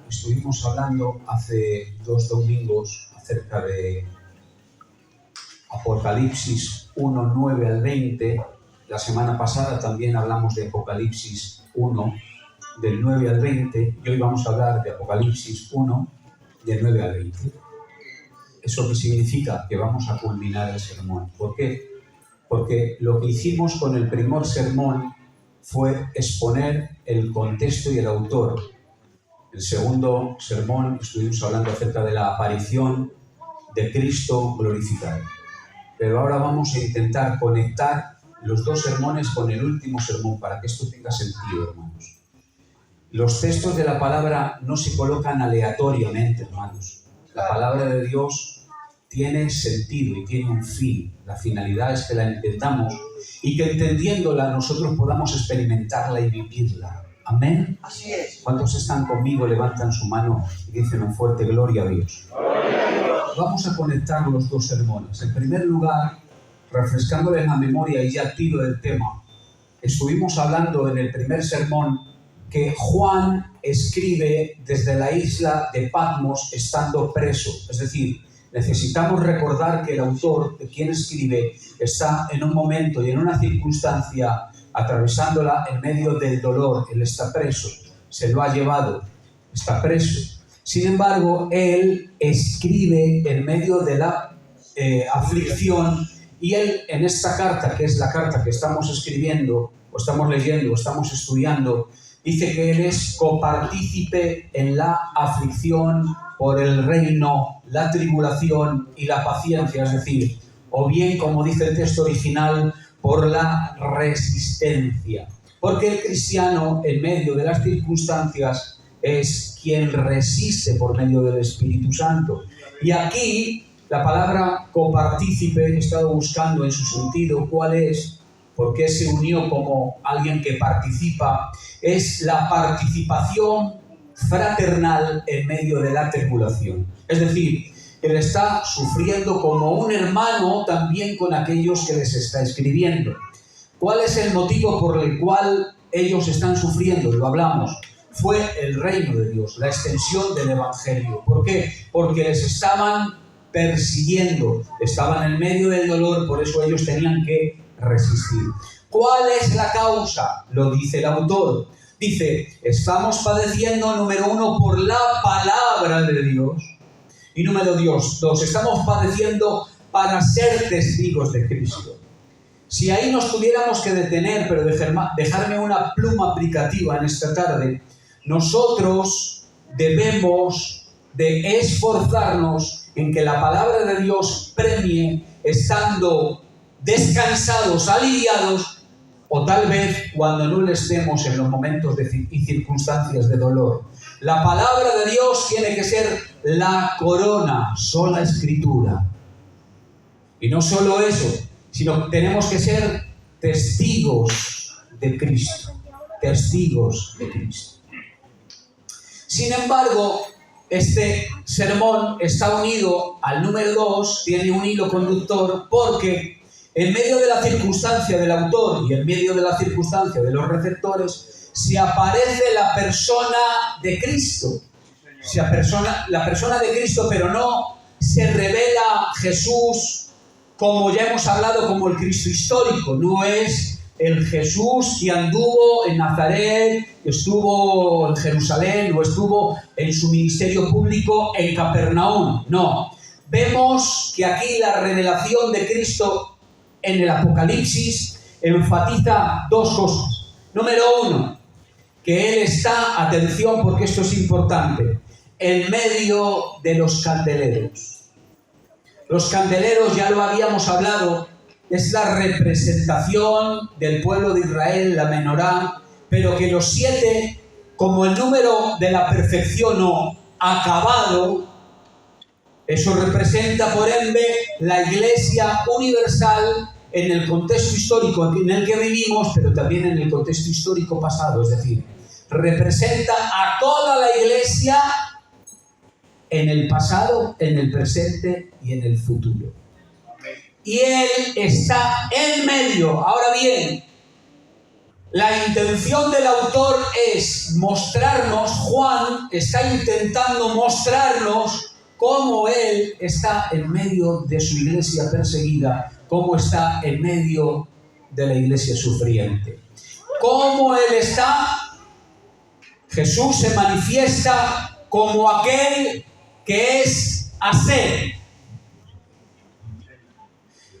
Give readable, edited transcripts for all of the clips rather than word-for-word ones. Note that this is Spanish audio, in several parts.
estuvimos hablando hace 2 domingos acerca de Apocalipsis 1, 9 al 20. La semana pasada también hablamos de Apocalipsis 1, del 9 al 20, y hoy vamos a hablar de Apocalipsis 1, del 9 al 20. ¿Eso qué significa? Que vamos a culminar el sermón. ¿Por qué? Porque lo que hicimos con el primer sermón fue exponer el contexto y el autor. El segundo sermón estuvimos hablando acerca de la aparición de Cristo glorificado. Pero ahora vamos a intentar conectar los 2 sermones con el último sermón para que esto tenga sentido, hermanos. Los textos de la palabra no se colocan aleatoriamente, hermanos. La palabra de Dios tiene sentido y tiene un fin. La finalidad es que la entendamos y que entendiéndola nosotros podamos experimentarla y vivirla. Amén. Así es. ¿Cuántos están conmigo? Levantan su mano y dicen un fuerte gloria a Dios. Gloria a Dios. Vamos a conectar los 2 sermones. En primer lugar, refrescándoles la memoria y ya tiro del tema, estuvimos hablando en el primer sermón que Juan escribe desde la isla de Patmos estando preso. Es decir, necesitamos recordar que el autor de quien escribe está en un momento y en una circunstancia atravesándola en medio del dolor. Él está preso, se lo ha llevado, está preso. Sin embargo, él escribe en medio de la aflicción, y él en esta carta, que es la carta que estamos escribiendo, o estamos leyendo, o estamos estudiando, dice que él es copartícipe en la aflicción por el reino, la tribulación y la paciencia, es decir, o bien, como dice el texto original, por la resistencia. Porque el cristiano, en medio de las circunstancias, es quien resiste por medio del Espíritu Santo. Y aquí, la palabra copartícipe, he estado buscando en su sentido cuál es, por qué se unió como alguien que participa, es la participación fraternal en medio de la tribulación. Es decir, él está sufriendo como un hermano también con aquellos que les está escribiendo. ¿Cuál es el motivo por el cual ellos están sufriendo? Lo hablamos. Fue el reino de Dios, la extensión del Evangelio. ¿Por qué? Porque les estaban persiguiendo, estaban en medio del dolor, por eso ellos tenían que resistir. ¿Cuál es la causa? Lo dice el autor. Dice, estamos padeciendo, número 1, por la palabra de Dios. Y número 2, estamos padeciendo para ser testigos de Cristo. Si ahí nos tuviéramos que detener, pero dejarme una pluma aplicativa en esta tarde, nosotros debemos de esforzarnos en que la palabra de Dios premie estando descansados, aliviados, o tal vez cuando no le estemos en los momentos y circunstancias de dolor. La palabra de Dios tiene que ser la corona, sola escritura. Y no solo eso, sino que tenemos que ser testigos de Cristo. Testigos de Cristo. Sin embargo, este sermón está unido al número 2, tiene un hilo conductor, porque en medio de la circunstancia del autor y en medio de la circunstancia de los receptores, se aparece la persona de Cristo. La persona de Cristo, pero no se revela Jesús, como ya hemos hablado, como el Cristo histórico. No es el Jesús que anduvo en Nazaret, que estuvo en Jerusalén o estuvo en su ministerio público en Capernaum. No. Vemos que aquí la revelación de Cristo en el Apocalipsis enfatiza 2 cosas. Número 1, que Él está, atención porque esto es importante, en medio de los candeleros. Los candeleros, ya lo habíamos hablado, es la representación del pueblo de Israel, la menorá, pero que los 7, como el número de la perfección o acabado, eso representa por ende la Iglesia universal en el contexto histórico en el que vivimos, pero también en el contexto histórico pasado, es decir, representa a toda la Iglesia en el pasado, en el presente y en el futuro. Y Él está en medio. Ahora bien, La intención del autor es mostrarnos, Juan está intentando mostrarnos cómo él está en medio de su iglesia perseguida, cómo está en medio de la iglesia sufriente. Cómo él está, Jesús se manifiesta como aquel que es hacer,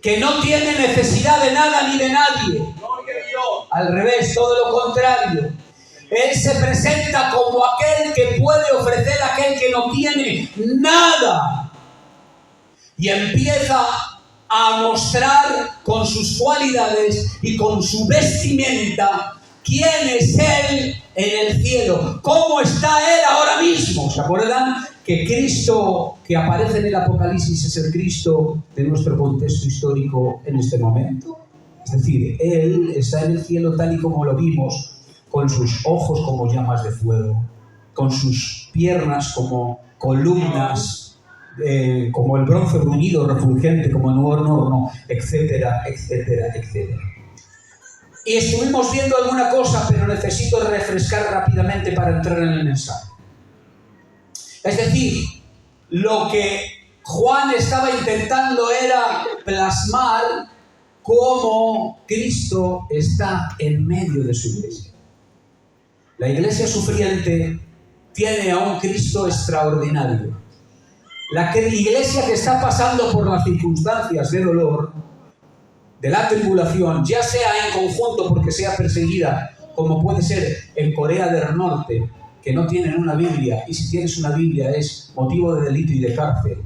que no tiene necesidad de nada ni de nadie. Al revés, todo lo contrario. Él se presenta como aquel que puede ofrecer a aquel que no tiene nada. Y empieza a mostrar con sus cualidades y con su vestimenta quién es Él en el cielo. ¿Cómo está Él ahora mismo? ¿Se acuerdan que Cristo que aparece en el Apocalipsis es el Cristo de nuestro contexto histórico en este momento? Es decir, Él está en el cielo tal y como lo vimos, con sus ojos como llamas de fuego, con sus piernas como columnas, como el bronce bruñido, refulgente, como en un horno, etcétera, etcétera, etcétera. Y estuvimos viendo alguna cosa, pero necesito refrescar rápidamente para entrar en el mensaje. Es decir, lo que Juan estaba intentando era plasmar cómo Cristo está en medio de su iglesia. La iglesia sufriente tiene a un Cristo extraordinario. La iglesia que está pasando por las circunstancias de dolor, de la tribulación, ya sea en conjunto porque sea perseguida, como puede ser en Corea del Norte, que no tienen una Biblia, y si tienes una Biblia es motivo de delito y de cárcel,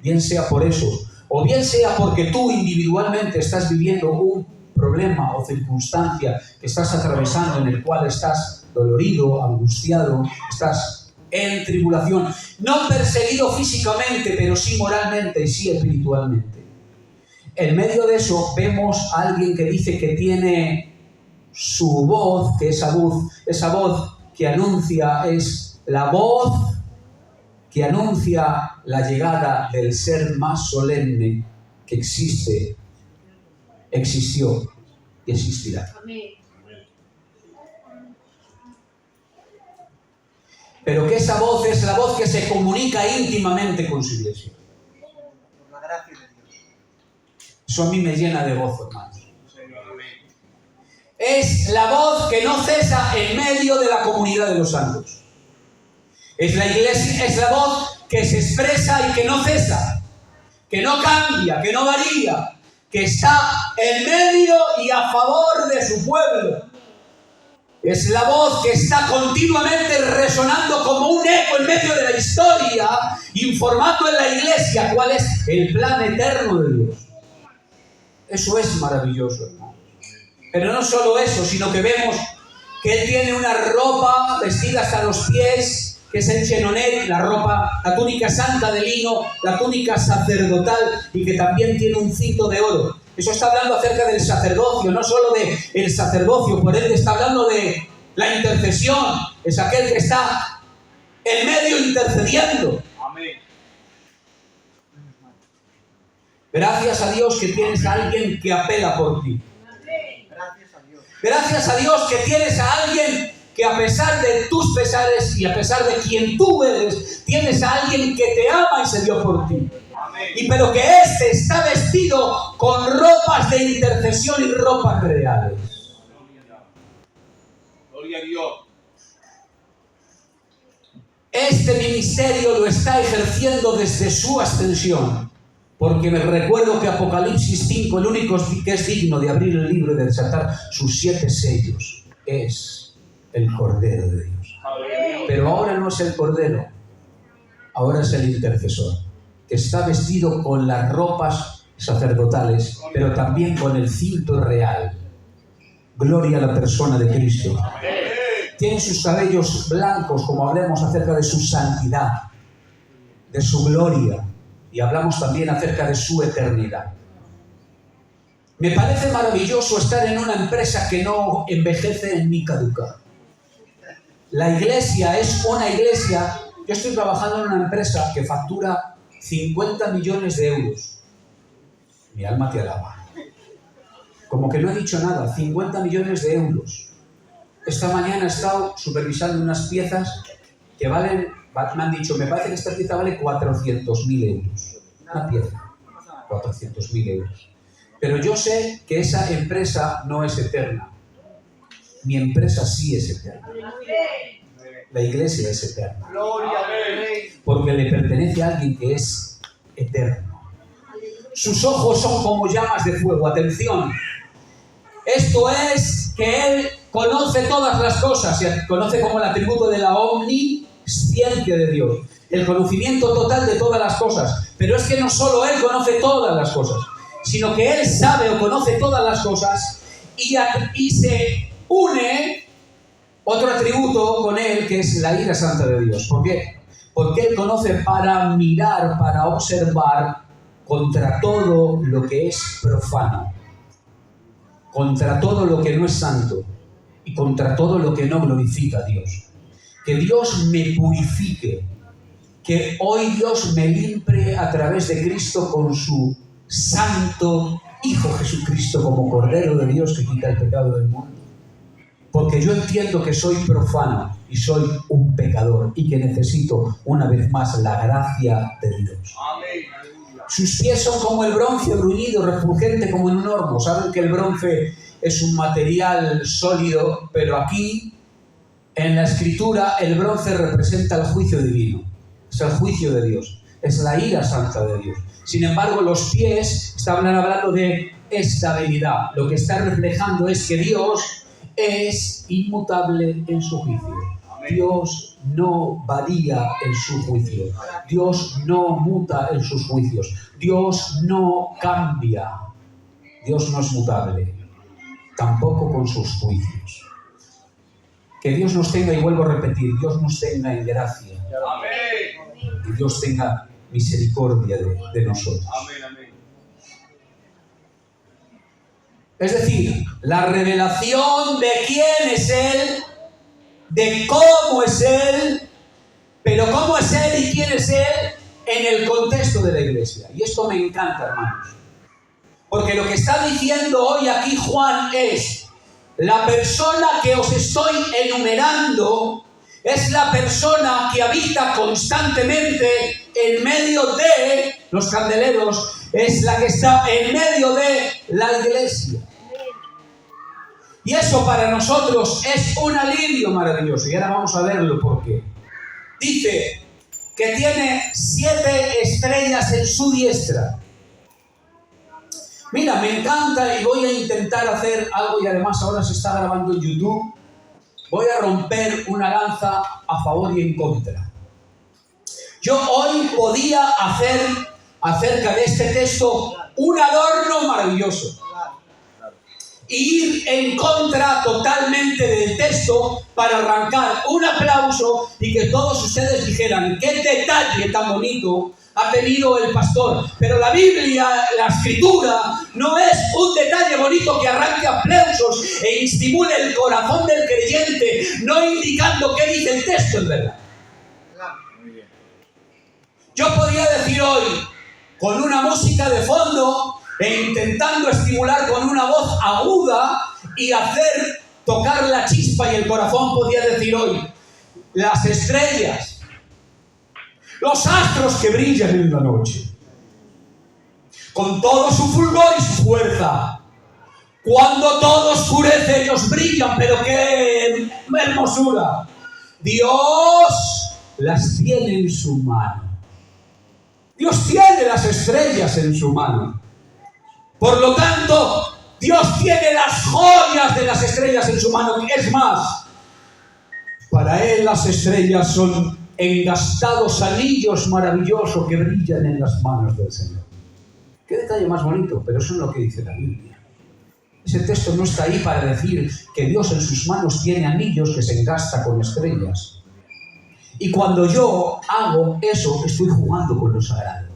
bien sea por eso, o bien sea porque tú individualmente estás viviendo un problema o circunstancia que estás atravesando en el cual estás dolorido, angustiado, estás en tribulación, no perseguido físicamente, pero sí moralmente y sí espiritualmente. En medio de eso vemos a alguien que dice que tiene su voz, que esa voz que anuncia es la voz que anuncia la llegada del ser más solemne que existe, existió y existirá. Pero que esa voz es la voz que se comunica íntimamente con su iglesia. Eso a mí me llena de gozo, hermanos. Es la voz que no cesa en medio de la comunidad de los santos. Es la iglesia, es la voz que se expresa y que no cesa, que no cambia, que no varía, que está en medio y a favor de su pueblo. Es la voz que está continuamente resonando como un eco en medio de la historia, informando en la iglesia cuál es el plan eterno de Dios. Eso es maravilloso, hermano. Pero no solo eso, sino que vemos que él tiene una ropa vestida hasta los pies, que es el chenonet, la túnica santa de lino, la túnica sacerdotal, y que también tiene un cinto de oro. Eso está hablando acerca del sacerdocio, no solo del sacerdocio, por él está hablando de la intercesión. Es aquel que está en medio intercediendo. Amén. Gracias a Dios que tienes a alguien que apela por ti. Gracias a Dios que tienes a alguien que a pesar de tus pesares y a pesar de quien tú eres, tienes a alguien que te ama y se dio por ti. Pero que éste está vestido con ropas de intercesión y ropas reales. Gloria a Dios. Este ministerio lo está ejerciendo desde su ascensión. Porque me recuerdo que Apocalipsis 5, el único que es digno de abrir el libro y de desatar sus 7 sellos, es el Cordero de Dios. Pero ahora no es el Cordero, ahora es el intercesor, que está vestido con las ropas sacerdotales, pero también con el cinto real. Gloria a la persona de Cristo. Tiene sus cabellos blancos, como hablemos acerca de su santidad, de su gloria. Y hablamos también acerca de su eternidad. Me parece maravilloso estar en una empresa que no envejece ni caduca. La iglesia es una iglesia. Yo estoy trabajando en una empresa que factura 50 millones de euros. Mi alma te alaba. Como que no he dicho nada. 50 millones de euros. esta mañana he estado supervisando unas piezas que valen, me han dicho, me parece que esta pieza vale 400.000 euros. Una pieza, 400.000 euros. Pero yo sé que esa empresa no es eterna. Mi empresa sí es eterna. La iglesia es eterna. Porque le pertenece a alguien que es eterno. Sus ojos son como llamas de fuego. Atención. Esto es que Él conoce todas las cosas. Se conoce como el atributo de la omnisciencia de Dios. El conocimiento total de todas las cosas. Pero es que no solo Él conoce todas las cosas, sino que Él sabe o conoce todas las cosas y se une otro atributo con Él, que es la ira santa de Dios. ¿Por qué? Porque Él conoce para mirar, para observar contra todo lo que es profano, contra todo lo que no es santo y contra todo lo que no glorifica a Dios. Que Dios me purifique, que hoy Dios me limpie a través de Cristo con su santo Hijo Jesucristo como Cordero de Dios que quita el pecado del mundo. Porque yo entiendo que soy profano y soy un pecador y que necesito una vez más la gracia de Dios. Amén. Sus pies son como el bronce bruñido, refulgente como en un horno. Saben que el bronce es un material sólido, pero aquí en la Escritura el bronce representa el juicio divino. Es el juicio de Dios, es la ira santa de Dios. Sin embargo, los pies estaban hablando de estabilidad. Lo que está reflejando es que Dios es inmutable en su juicio. Dios no varía en su juicio. Dios no muta en sus juicios. Dios no cambia. Dios no es mutable, tampoco con sus juicios. Que Dios nos tenga, y vuelvo a repetir, Dios nos tenga en gracia. Y Dios tenga misericordia de nosotros. Es decir, la revelación de quién es Él, de cómo es Él, pero cómo es Él y quién es Él en el contexto de la iglesia. Y esto me encanta, hermanos. Porque lo que está diciendo hoy aquí Juan es: la persona que os estoy enumerando es la persona que habita constantemente en medio de los candeleros, es la que está en medio de la iglesia. Y eso para nosotros es un alivio maravilloso. Y ahora vamos a verlo por qué. Dice que tiene 7 estrellas en su diestra. Mira, me encanta y voy a intentar hacer algo, y además ahora se está grabando en YouTube. Voy a romper una lanza a favor y en contra. Yo hoy podía hacer acerca de este texto un adorno maravilloso. Y ir en contra totalmente del texto para arrancar un aplauso y que todos ustedes dijeran: qué detalle tan bonito ha tenido el pastor. Pero la Biblia, la Escritura, no es un detalle bonito que arranque aplausos e estimule el corazón del creyente, no indicando qué dice el texto en verdad. Yo podría decir hoy, con una música de fondo e intentando estimular con una voz aguda y hacer tocar la chispa y el corazón, podría decir hoy: las estrellas, los astros que brillan en la noche, con todo su fulgor y su fuerza. Cuando todo oscurece, ellos brillan, pero qué hermosura. Dios las tiene en su mano. Dios tiene las estrellas en su mano. Por lo tanto, Dios tiene las joyas de las estrellas en su mano. Es más, para Él las estrellas son engastados anillos maravillosos que brillan en las manos del Señor. Qué detalle más bonito, pero eso es lo que dice la Biblia. Ese texto no está ahí para decir que Dios en sus manos tiene anillos que se engasta con estrellas. Y cuando yo hago eso, estoy jugando con lo sagrado.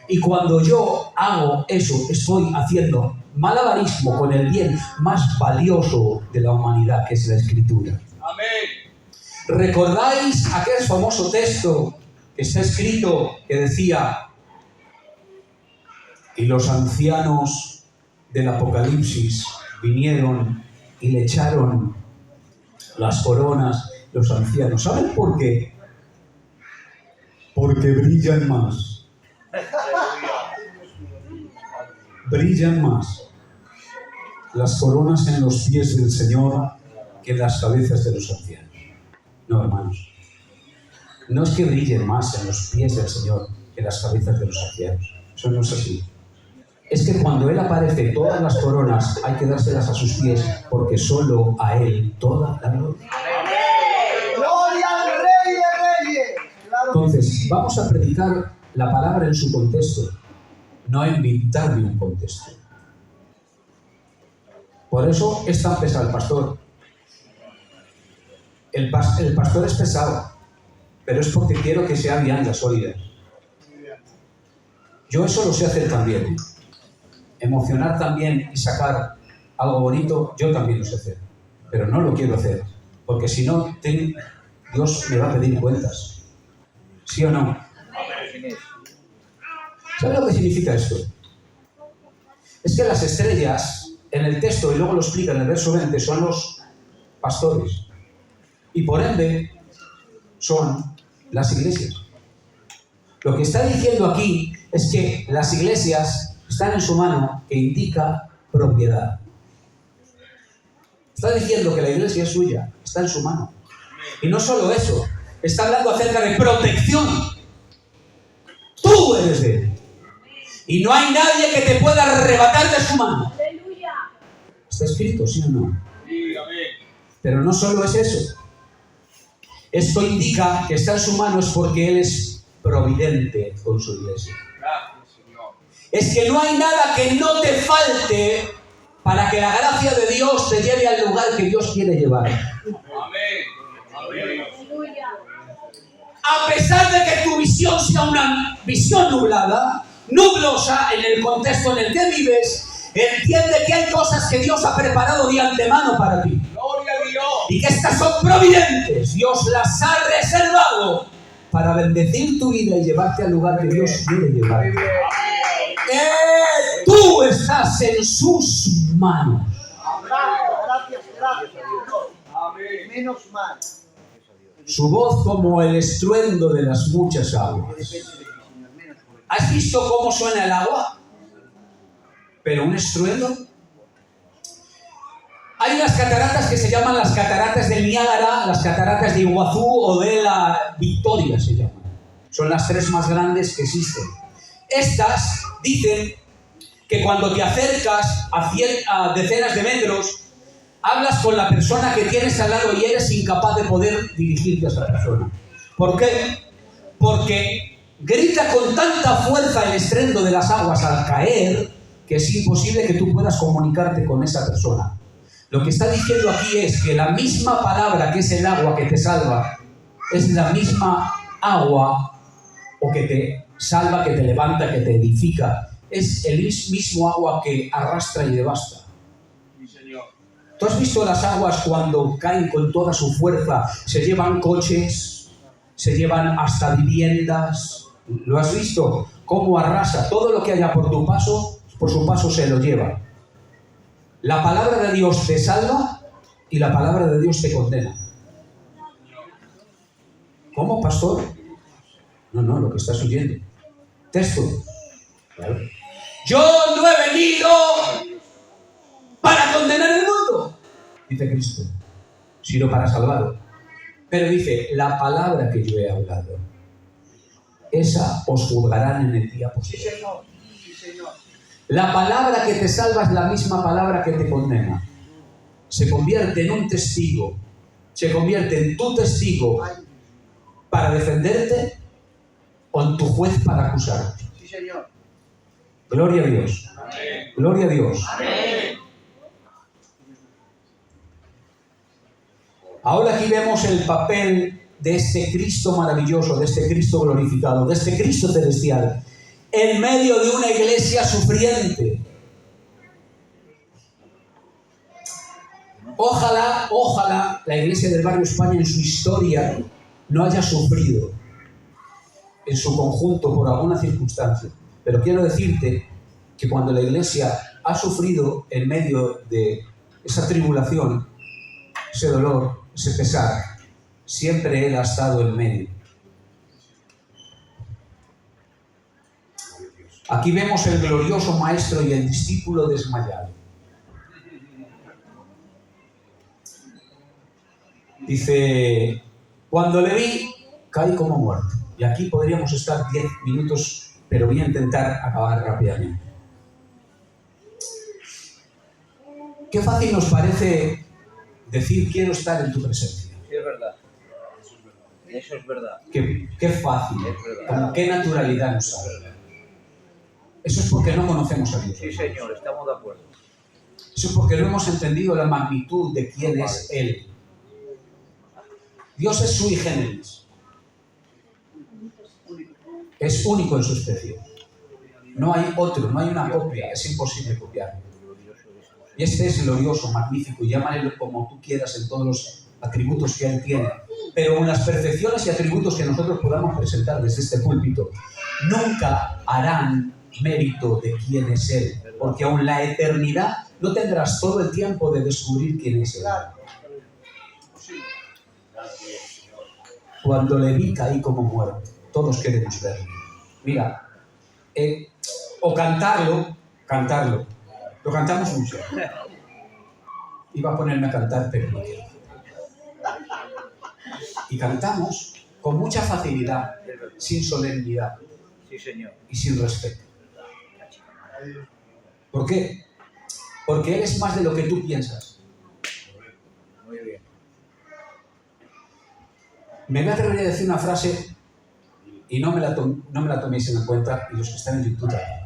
Y cuando yo hago eso, estoy haciendo malabarismo con el bien más valioso de la humanidad, que es la Escritura. Amén. ¿Recordáis aquel famoso texto que está escrito que decía: y los ancianos del Apocalipsis vinieron y le echaron las coronas, los ancianos. ¿Saben por qué? Porque brillan más. Brillan más las coronas en los pies del Señor que en las cabezas de los ancianos. No, hermanos. No es que brillen más en los pies del Señor que en las cabezas de los ancianos. Eso no es así. Es que cuando Él aparece, todas las coronas hay que dárselas a sus pies, porque solo a Él toda la gloria. ¡Gloria al Rey de Reyes! Entonces, vamos a predicar la palabra en su contexto, no a inventarme un contexto. Por eso es tan pesado el pastor. El pastor es pesado, pero es porque quiero que sea vianda sólida. Yo eso lo sé hacer también. Emocionar también y sacar algo bonito, yo también lo sé hacer. Pero no lo quiero hacer, porque si no, Dios me va a pedir cuentas. ¿Sí o no? ¿Sabes lo que significa esto? Es que las estrellas, en el texto, y luego lo explica en el verso 20, son los pastores. Y por ende, son las iglesias. Lo que está diciendo aquí es que las iglesias están en su mano, que indica propiedad. Está diciendo que la iglesia es suya, está en su mano. Y no solo eso, está hablando acerca de protección. Tú eres de Él. Y no hay nadie que te pueda arrebatar de su mano. Está escrito, ¿sí o no? Pero no solo es eso. Esto indica que está en su mano es porque Él es providente con su iglesia. Es que no hay nada que no te falte para que la gracia de Dios te lleve al lugar que Dios quiere llevar. A pesar de que tu visión sea una visión nublada, nublosa en el contexto en el que vives, entiende que hay cosas que Dios ha preparado de antemano para ti. Y que estas son providentes. Dios las ha reservado para bendecir tu vida y llevarte al lugar que Dios quiere llevar. Tú estás en sus manos. Gracias. Menos mal. Su voz como el estruendo de las muchas aguas. ¿Has visto cómo suena el agua? Pero un estruendo. Hay unas cataratas que se llaman las cataratas del Niágara, las cataratas de Iguazú o de la Victoria se llaman. Son las tres más grandes que existen. Estas dicen que cuando te acercas a decenas de metros, hablas con la persona que tienes al lado y eres incapaz de poder dirigirte a esa persona. ¿Por qué? Porque grita con tanta fuerza el estruendo de las aguas al caer que es imposible que tú puedas comunicarte con esa persona. Lo que está diciendo aquí es que la misma palabra que es el agua que te salva es la misma agua o que te salva, que te levanta, que te edifica. Es el mismo agua que arrastra y devasta. ¿Tú has visto las aguas cuando caen con toda su fuerza? Se llevan coches, se llevan hasta viviendas. ¿Lo has visto? Cómo arrasa todo lo que haya por tu paso, por su paso se lo lleva. La palabra de Dios te salva y la palabra de Dios te condena. ¿Cómo, pastor? No, lo que estás oyendo. Texto. Claro. Yo no he venido para condenar el mundo, dice Cristo, sino para salvarlo. Pero dice, la palabra que yo he hablado, esa os juzgarán en el día posterior. Sí, señor. La palabra que te salva es la misma palabra que te condena. Se convierte en un testigo, se convierte en tu testigo para defenderte o en tu juez para acusarte. Sí, señor. Gloria a Dios. Amén. Gloria a Dios. Amén. Ahora aquí vemos el papel de este Cristo maravilloso, de este Cristo glorificado, de este Cristo celestial, en medio de una iglesia sufriente. Ojalá la iglesia del barrio España en su historia no haya sufrido en su conjunto por alguna circunstancia. Pero quiero decirte que cuando la iglesia ha sufrido en medio de esa tribulación, ese dolor, ese pesar, siempre Él ha estado en medio. Aquí vemos el glorioso maestro y el discípulo desmayado. Dice, cuando le vi, caí como muerto. Y aquí podríamos estar 10 minutos, pero voy a intentar acabar rápidamente. Qué fácil nos parece decir quiero estar en tu presencia. Sí, es verdad. Eso es verdad. Qué fácil, con qué naturalidad nos sale. Eso es porque no conocemos a Dios. Sí, Señor, estamos de acuerdo. Eso es porque no hemos entendido la magnitud de quién es Él. Dios es sui generis. Es único en su especie. No hay otro, no hay una copia, es imposible copiarlo. Y este es glorioso, magnífico, y llámale como tú quieras en todos los atributos que Él tiene. Pero con las perfecciones y atributos que nosotros podamos presentar desde este púlpito, nunca harán mérito de quién es Él, porque aún la eternidad no tendrás todo el tiempo de descubrir quién es Él. Cuando le vi caí como muerto. Todos queremos verlo. Mira, o cantarlo. Lo cantamos mucho. Iba a ponerme a cantar, pero no quiero. Y cantamos con mucha facilidad, sin solemnidad. Sí, Señor. Y sin respeto. ¿Por qué? Porque Él es más de lo que tú piensas. Muy bien. Me voy a atrever a decir una frase y no me la toméis en cuenta, y los que están en YouTube también.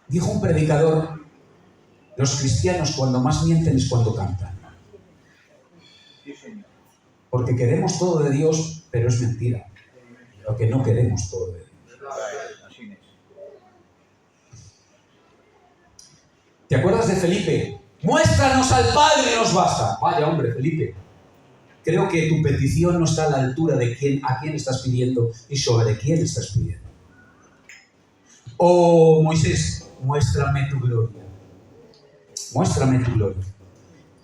Dijo un predicador, los cristianos cuando más mienten es cuando cantan. Sí, Señor. Porque queremos todo de Dios, pero es mentira. Porque no queremos todo de Dios. Así es. ¿Te acuerdas de Felipe? Muéstranos al Padre, nos basta. Vaya hombre, Felipe. Creo que tu petición no está a la altura de a quién estás pidiendo y sobre quién estás pidiendo. Oh, Moisés, muéstrame tu gloria. Muéstrame tu gloria.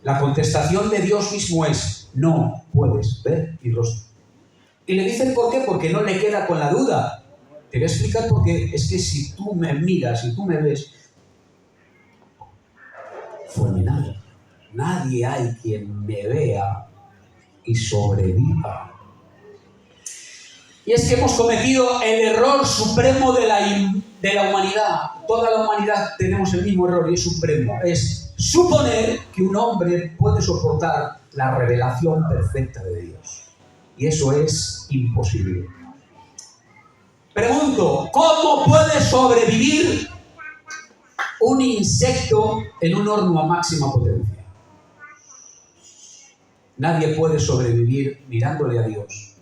La contestación de Dios mismo es, no puedes ver mi rostro. Y le dicen por qué, porque no le queda con la duda. Te voy a explicar por qué. Es que si tú me miras, si tú me ves, fulminado. Nadie hay quien me vea y sobreviva. Y es que hemos cometido el error supremo de la humanidad. Toda la humanidad tenemos el mismo error y es supremo. Es suponer que un hombre puede soportar la revelación perfecta de Dios. Y eso es imposible. Pregunto, ¿cómo puede sobrevivir un insecto en un horno a máxima potencia? Nadie puede sobrevivir mirándole a Dios,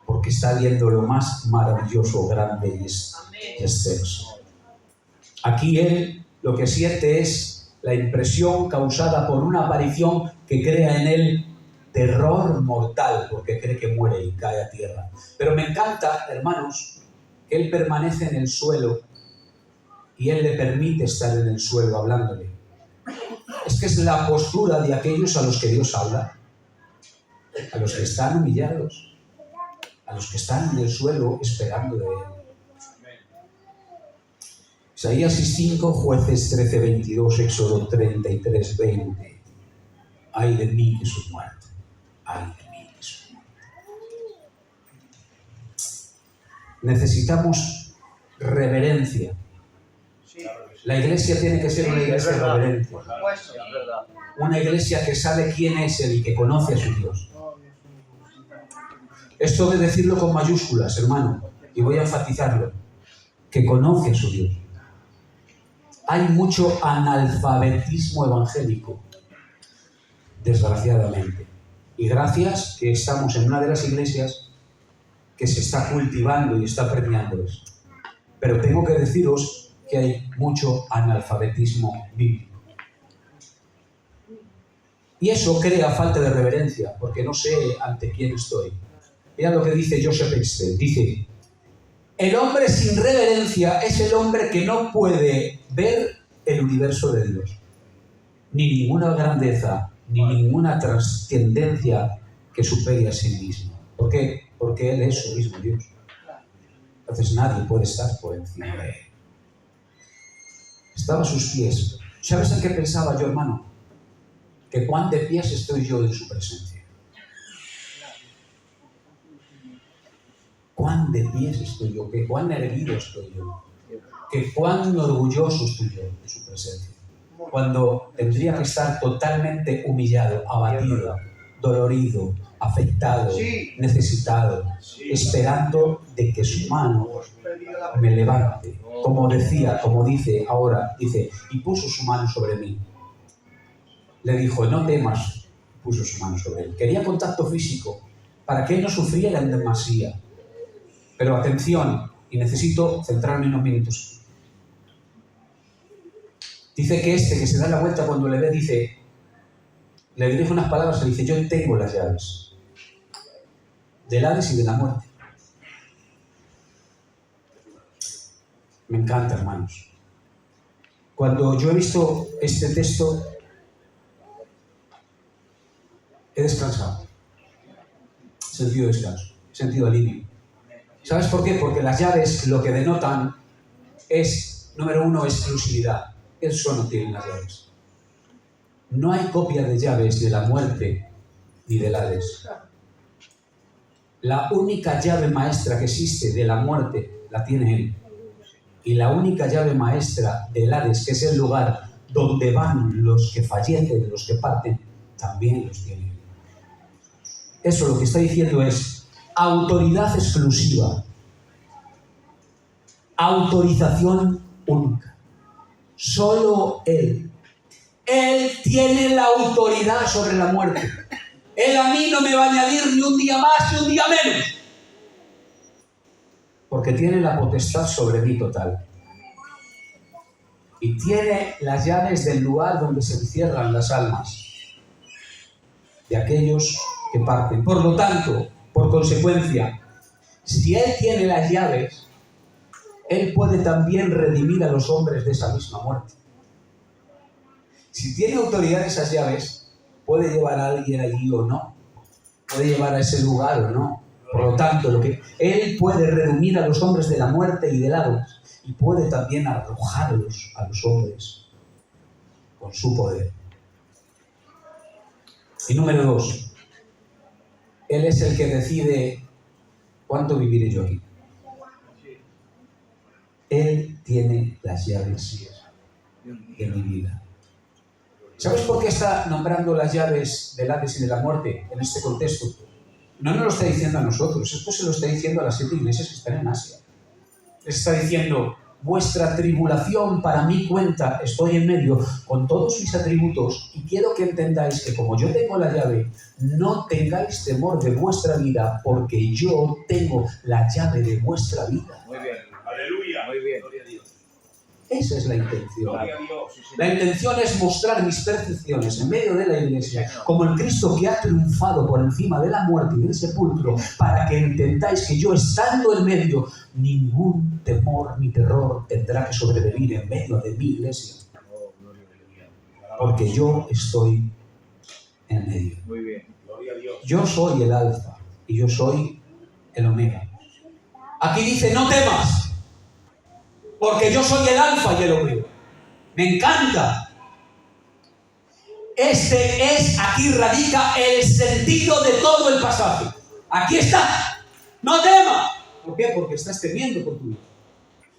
porque está viendo lo más maravilloso, grande y excelso. Aquí él lo que siente es la impresión causada por una aparición que crea en él terror mortal, porque cree que muere y cae a tierra. Pero me encanta, hermanos, que él permanece en el suelo y él le permite estar en el suelo hablándole. Es que es la postura de aquellos a los que Dios habla, a los que están humillados, a los que están en el suelo esperando de él. Isaías 5, Jueces 13, 22, Éxodo 33, 20. Ay de mí que soy muerto. Ay de mí que soy muerto. Necesitamos reverencia. La iglesia tiene que ser una iglesia reverente. Una iglesia que sabe quién es Él y que conoce a su Dios. Esto de decirlo con mayúsculas, hermano, y voy a enfatizarlo, que conoce a su Dios. Hay mucho analfabetismo evangélico, desgraciadamente. Y gracias que estamos en una de las iglesias que se está cultivando y está premiando eso. Pero tengo que deciros que hay mucho analfabetismo bíblico. Y eso crea falta de reverencia, porque no sé ante quién estoy. Mira lo que dice Joseph Extel. Dice, el hombre sin reverencia es el hombre que no puede ver el universo de Dios. ni ninguna grandeza, ni ninguna trascendencia que supere a sí mismo. ¿Por qué? Porque Él es su mismo Dios. Entonces nadie puede estar por encima de Él. Estaba a sus pies. ¿Sabes en qué pensaba yo, hermano? Que cuán de pies estoy yo en su presencia. Cuán de pies estoy yo, que cuán erguido estoy yo, que cuán orgulloso estoy yo de su presencia. Cuando tendría que estar totalmente humillado, abatido, dolorido, afectado, necesitado, esperando de que su mano me levante. Como dice ahora, y puso su mano sobre mí. Le dijo, no temas, puso su mano sobre él. Quería contacto físico para que él no sufriera en demasía. Pero atención, y necesito centrarme unos minutos. Dice que que se da la vuelta cuando le ve, le dirige unas palabras, le dice, yo tengo las llaves del Hades y de la muerte. Me encanta, hermanos. Cuando yo he visto este texto, he descansado. He sentido descanso, he sentido alivio. ¿Sabes por qué? Porque las llaves lo que denotan es, número uno, exclusividad. Él solo tiene las llaves. No hay copia de llaves de la muerte ni del Hades. La única llave maestra que existe de la muerte la tiene Él. Y la única llave maestra del Hades, que es el lugar donde van los que fallecen, los que parten, también los tiene Él. Eso lo que está diciendo es autoridad exclusiva, autorización única. Solo Él. Él tiene la autoridad sobre la muerte. Él a mí no me va a añadir ni un día más ni un día menos. Porque tiene la potestad sobre mí total. Y tiene las llaves del lugar donde se encierran las almas de aquellos que parten. Por lo tanto, por consecuencia, si Él tiene las llaves, Él puede también redimir a los hombres de esa misma muerte. Si tiene autoridad esas llaves, puede llevar a alguien allí o no. Puede llevar a ese lugar o no. Por lo tanto, Él puede redimir a los hombres de la muerte y del Hades, y puede también arrojarlos a los hombres con su poder. Y número 2, Él es el que decide cuánto viviré yo aquí. Él tiene las llaves de mi vida. ¿Sabes por qué está nombrando las llaves del Hades y de la muerte en este contexto? No nos lo está diciendo a nosotros, esto se lo está diciendo a las 7 iglesias que están en Asia. Les está diciendo, vuestra tribulación para mi cuenta, estoy en medio con todos mis atributos y quiero que entendáis que como yo tengo la llave, no tengáis temor de vuestra vida porque yo tengo la llave de vuestra vida. Muy bien. Aleluya. Muy bien. Gloria a Dios. Esa es la intención. Gloria a Dios. Sí, La intención es mostrar mis percepciones en medio de la iglesia como el Cristo que ha triunfado por encima de la muerte y del sepulcro, para que entendáis que yo, estando en medio, ningún temor ni terror tendrá que sobrevenir en medio de mi iglesia. Porque yo estoy en medio. Muy bien. Gloria a Dios. Yo soy el alfa y yo soy el omega. Aquí dice, no temas, porque yo soy el alfa y el omega. Me encanta. Aquí radica el sentido de todo el pasaje. Aquí está. No temas. ¿Por qué? Porque estás temiendo por tu vida.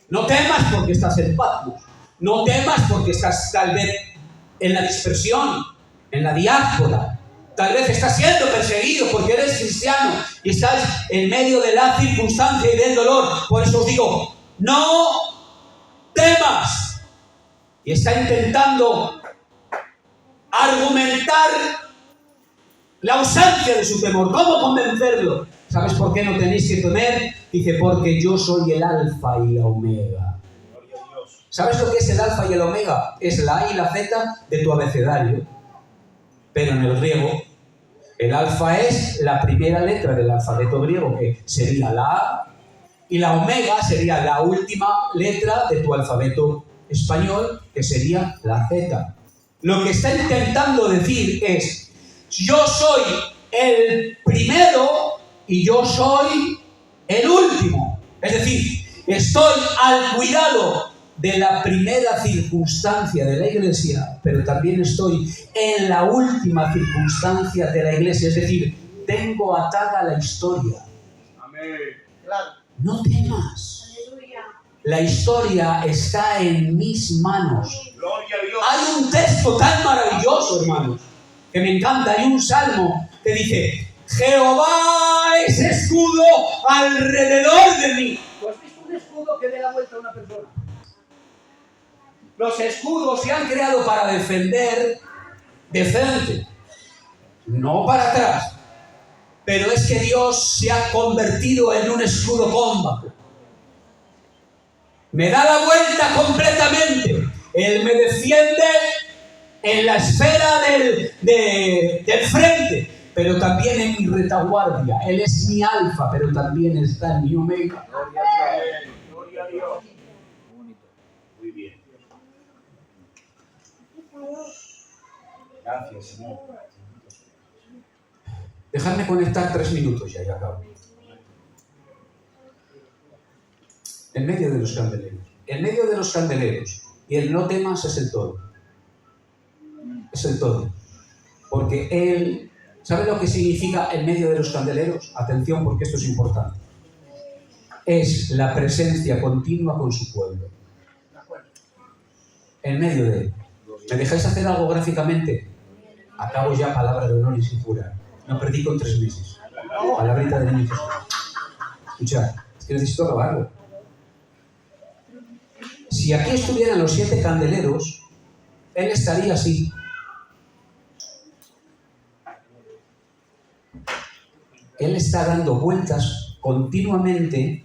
No temas porque estás en Patmos. No temas porque estás tal vez en la dispersión, en la diáspora. Tal vez estás siendo perseguido porque eres cristiano y estás en medio de la circunstancia y del dolor. Por eso os digo, no temas. Y está intentando argumentar la ausencia de su temor. ¿Cómo convencerlo? ¿Sabes por qué no tenéis que temer? Dice, porque yo soy el alfa y la omega. ¿Sabes lo que es el alfa y el omega? Es la A y la Z de tu abecedario. Pero en el griego, el alfa es la primera letra del alfabeto griego, que sería la A, y la omega sería la última letra de tu alfabeto español, que sería la Z. lo que está intentando decir es: yo soy el primero y yo soy el último. Es decir, estoy al cuidado de la primera circunstancia de la iglesia, pero también estoy en la última circunstancia de la iglesia. Es decir, tengo atada la historia. Amén. Claro. No temas. La historia está en mis manos. Gloria a Dios. Hay un texto tan maravilloso, hermanos, que me encanta. Hay un salmo que dice: Jehová es escudo alrededor de mí. ¿Tú has visto un escudo que dé la vuelta a una persona? Los escudos se han creado para defender de frente, no para atrás. Pero es que Dios se ha convertido en un escudo cóncavo. Me da la vuelta completamente. Él me defiende en la esfera del frente, pero también en mi retaguardia. Él es mi alfa, pero también está en mi omega. Gloria a Dios. Muy bien. Gracias, Señor. Dejadme conectar 3 minutos ya, y acabo. En medio de los candeleros. En medio de los candeleros. Y el no temas es el todo. Es el todo. Porque Él... ¿Sabe lo que significa en medio de los candeleros? Atención, porque esto es importante. Es la presencia continua con su pueblo. En medio de Él. ¿Me dejáis hacer algo gráficamente? Acabo ya, palabra de honor y cintura. No predico en 3 meses. Palabrita de niño. Escuchad, es que necesito acabarlo. Si aquí estuvieran los 7 candeleros, Él estaría así. Él está dando vueltas continuamente,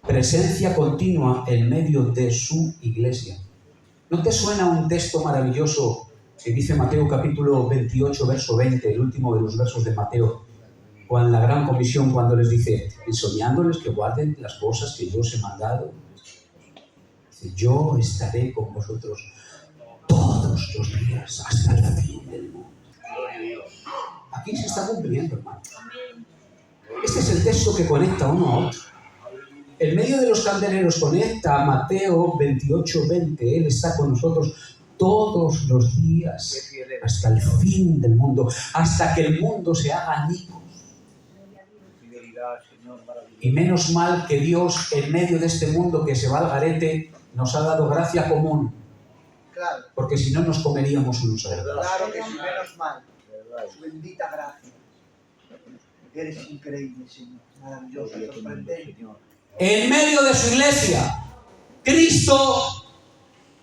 presencia continua en medio de su iglesia. ¿No te suena un texto maravilloso que dice Mateo capítulo 28, verso 20, el último de los versos de Mateo, cuando la gran comisión, cuando les dice: enseñándoles que guarden las cosas que yo os he mandado? Dice: yo estaré con vosotros todos los días hasta el fin del mundo. Aquí se está cumpliendo, hermano. Este es el texto que conecta uno a otro. En medio de los candeleros conecta a Mateo 28, 20. Él está con nosotros todos los días hasta el fin del mundo, hasta que el mundo se haga añicos. Y menos mal que Dios, en medio de este mundo que se va al garete, nos ha dado gracia común. Claro. Porque si no, nos comeríamos unos a otros. Claro que sí, menos mal. Su bendita gracia. Eres increíble, Señor. Maravilloso, sorprendente. En medio de su iglesia, Cristo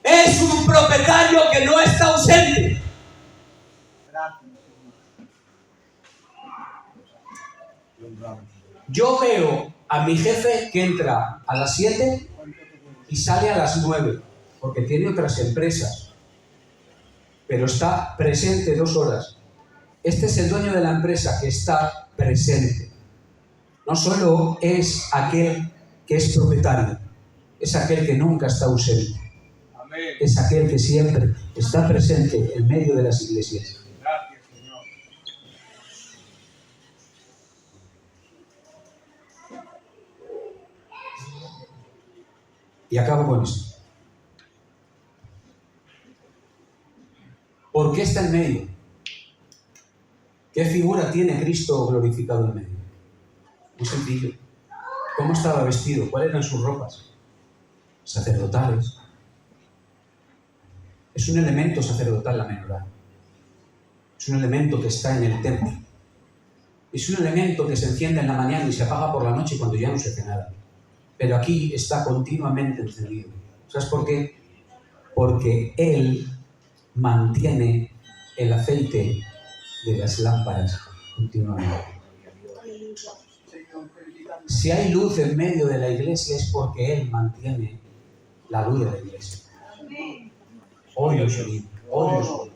es un propietario que no está ausente. Gracias, Señor. Yo veo a mi jefe que entra a las 7 y sale a las 9, porque tiene otras empresas, pero está presente 2 horas. Este es el dueño de la empresa que está presente. No solo es aquel que es propietario, es aquel que nunca está ausente. Amén. Es aquel que siempre está presente en medio de las iglesias. Gracias, Señor. Y acabo con esto. ¿Por qué está en medio? ¿Qué figura tiene Cristo glorificado en medio? Muy sencillo. ¿Cómo estaba vestido? ¿Cuáles eran sus ropas? Sacerdotales. Es un elemento sacerdotal la menorá. Es un elemento que está en el templo. Es un elemento que se enciende en la mañana y se apaga por la noche cuando ya no se hace nada. Pero aquí está continuamente encendido. ¿Sabes por qué? Porque Él mantiene el aceite de las lámparas continuamente. Si hay luz en medio de la iglesia es porque Él mantiene la luz de la iglesia. Oh Dios mío, oh Dios mío,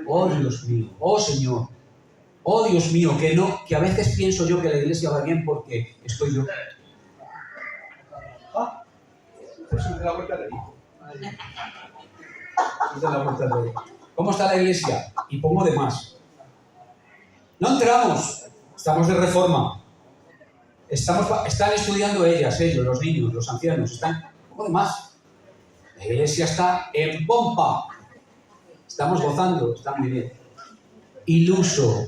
oh Dios mío, oh Señor, oh Dios mío, que a veces pienso yo que la iglesia va bien porque estoy yo. Eso es de la vuelta de ahí. Eso es de la vuelta de ahí. ¿Cómo está la iglesia? Y pongo de más. No entramos, estamos de reforma. Están estudiando ellos, los niños, los ancianos, están poco de más. La iglesia está en pompa. Estamos gozando, está muy bien. Iluso,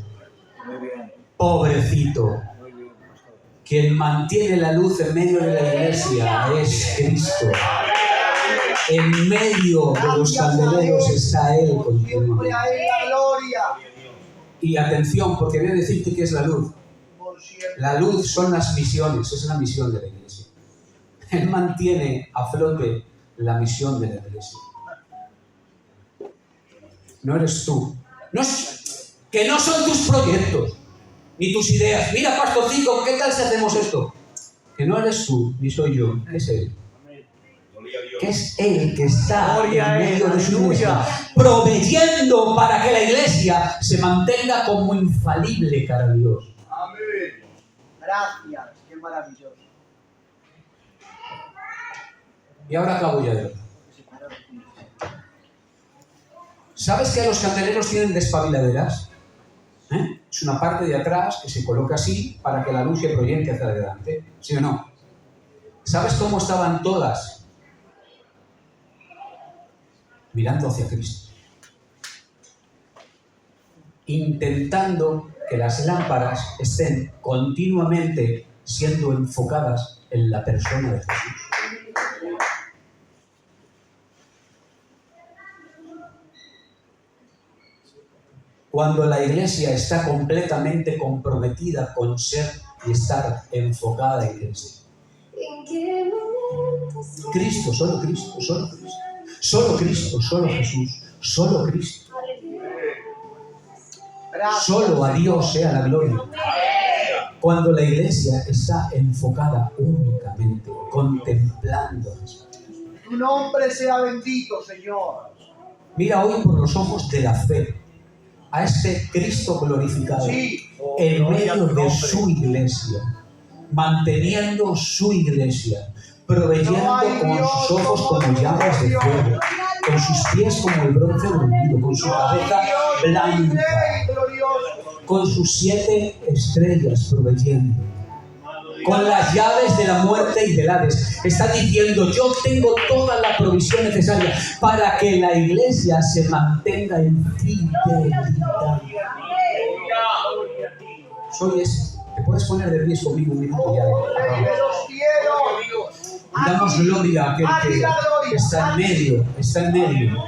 pobrecito. Quien mantiene la luz en medio de la iglesia es Cristo. En medio de los candeleros está Él continuamente. Siempre a Él la gloria. Y atención, porque voy a decirte qué es la luz. Por siempre. La luz son las misiones, es la misión de la iglesia. Él mantiene a flote la misión de la iglesia. No eres tú. Que no son tus proyectos, ni tus ideas. Mira, pastorcito, ¿qué tal si hacemos esto? Que no eres tú, ni soy yo, es Él. Que es Él que está en medio de su iglesia, proveyendo para que la iglesia se mantenga como infalible cara a Dios. Amén. Gracias, qué maravilloso. Y ahora acabo ya de verdad. ¿Sabes que los candeleros tienen despabiladeras? Es una parte de atrás que se coloca así para que la luz se proyecte hacia adelante. ¿Sí o no? ¿Sabes cómo estaban todas? Mirando hacia Cristo. Intentando que las lámparas estén continuamente siendo enfocadas en la persona de Jesús. Cuando la iglesia está completamente comprometida con ser y estar enfocada en Cristo. Cristo, solo Cristo, solo Cristo. Solo Cristo, solo Jesús, solo Cristo. Solo a Dios sea la gloria. Cuando la iglesia está enfocada únicamente, contemplando a Jesús. Tu nombre sea bendito, Señor. Mira hoy por los ojos de la fe a este Cristo glorificado en medio de su iglesia, manteniendo su iglesia, proveyendo con sus ojos como llamas de fuego, con sus pies como el bronce bruñido, con su cabeza blanca, con sus 7 estrellas proveyendo, con las llaves de la muerte y del Hades. Está diciendo, yo tengo toda la provisión necesaria para que la iglesia se mantenga en fidelidad. Soy ese. ¿Te puedes poner de pies conmigo un minuto ya? Damos gloria a aquel que está en medio, aquel que está en medio.